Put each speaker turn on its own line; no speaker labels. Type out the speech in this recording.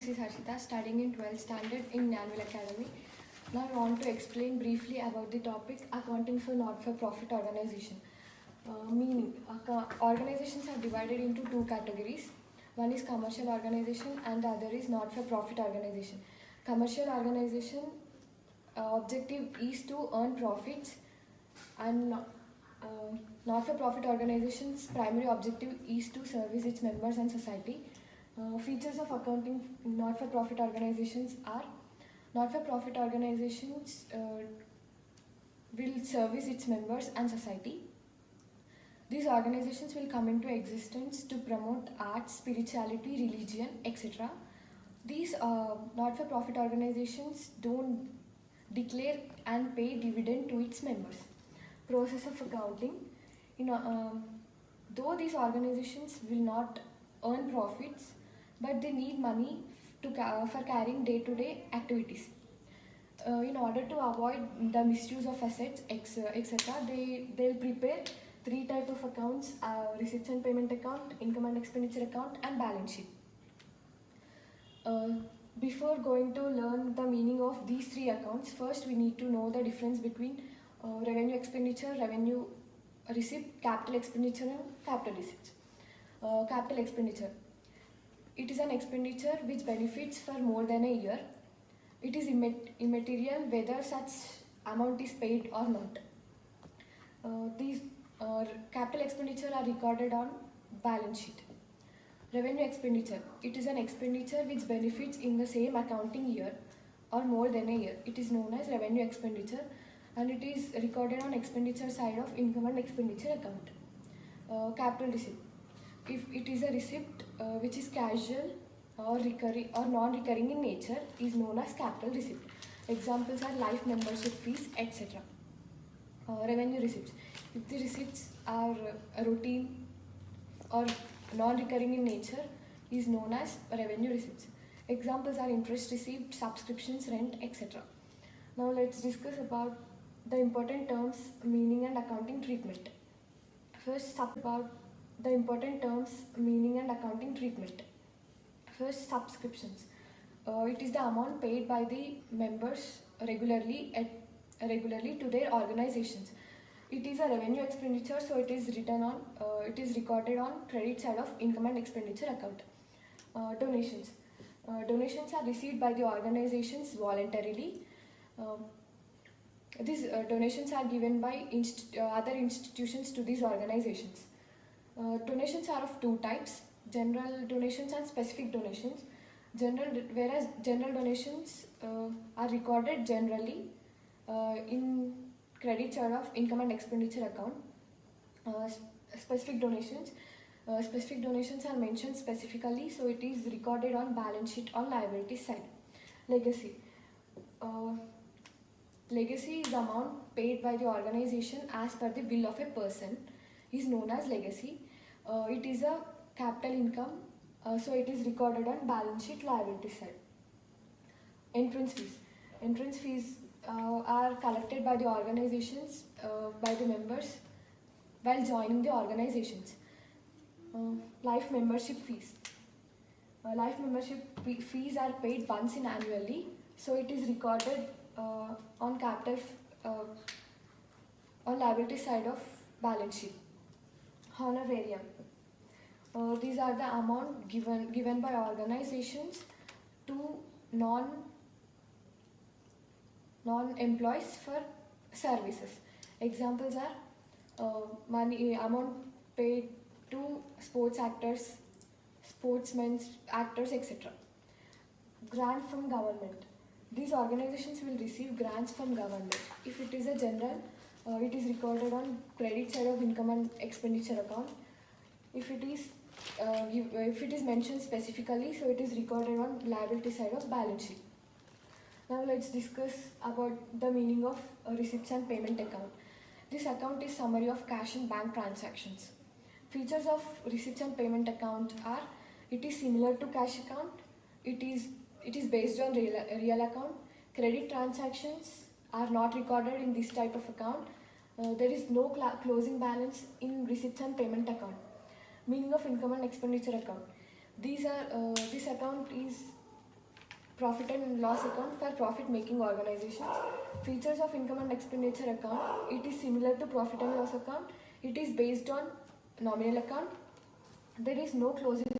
This is Harshita, studying in 12th standard in Nanville Academy. Now I want to explain briefly about the topic accounting for not-for-profit organization. Meaning, organizations are divided into two categories. One is commercial organization and the other is not-for-profit organization. Commercial organization objective is to earn profits, and not-for-profit organization's primary objective is to service its members and society. Features of accounting not-for-profit organizations are: not-for-profit organizations will service its members and society. These organizations will come into existence to promote arts, spirituality, religion, etc. These not-for-profit organizations don't declare and pay dividend to its members. Process of accounting. Though these organizations will not earn profits, but they need money for carrying day-to-day activities. In order to avoid the misuse of assets, etc., they'll prepare three types of accounts: receipts and payment account, income and expenditure account, and balance sheet. Before going to learn the meaning of these three accounts, first we need to know the difference between revenue expenditure, revenue receipt, capital expenditure, and capital receipts. Capital expenditure. It is an expenditure which benefits for more than a year. It is immaterial whether such amount is paid or not. These capital expenditure are recorded on balance sheet. Revenue expenditure. It is an expenditure which benefits in the same accounting year or more than a year. It is known as revenue expenditure, and it is recorded on expenditure side of income and expenditure account. Capital receipt. If it is a receipt which is casual or recurring or non-recurring in nature, is known as capital receipt. Examples are life membership fees, etc. Revenue receipts. If the receipts are routine or non-recurring in nature, is known as revenue receipts. Examples are interest received, subscriptions, rent, etc. Now let's discuss about the important terms, meaning, and accounting treatment. First, about the important terms, meaning, and accounting treatment. First, subscriptions. It is the amount paid by the members regularly to their organizations. It is a revenue expenditure, so it is recorded on credit side of income and expenditure account. Donations. Donations are received by the organizations voluntarily. These donations are given by other institutions to these organizations. Donations are of two types: general donations and specific donations. Whereas general donations are recorded generally in credit side of income and expenditure account. Specific donations are mentioned specifically, so it is recorded on balance sheet on liability side. Legacy. Legacy is the amount paid by the organization as per the will of a person, is known as legacy. It is a capital income, so it is recorded on balance sheet liability side. Entrance fees. Entrance fees are collected by the organizations, by the members while joining the organizations. Life membership fees. Life membership fees are paid once in annually, so it is recorded on capital on liability side of balance sheet. Honorarium. These are the amount given by organizations to non-employees for services. Examples are amount paid to sports actors, sportsmen, actors, etc. Grant from government. These organizations will receive grants from government. If it is a general, it is recorded on credit side of income and expenditure account. If it is mentioned specifically, so it is recorded on liability side of balance sheet. Now let's discuss about the meaning of receipts and payment account. This account is summary of cash and bank transactions. Features of receipts and payment account are: it is similar to cash account, it is based on real account, credit transactions are not recorded in this type of account, there is no closing balance in receipts and payment account. Meaning of income and expenditure account. This account is profit and loss account for profit making organizations. Features of income and expenditure account. It is similar to profit and loss account. It is based on nominal account. There is no closing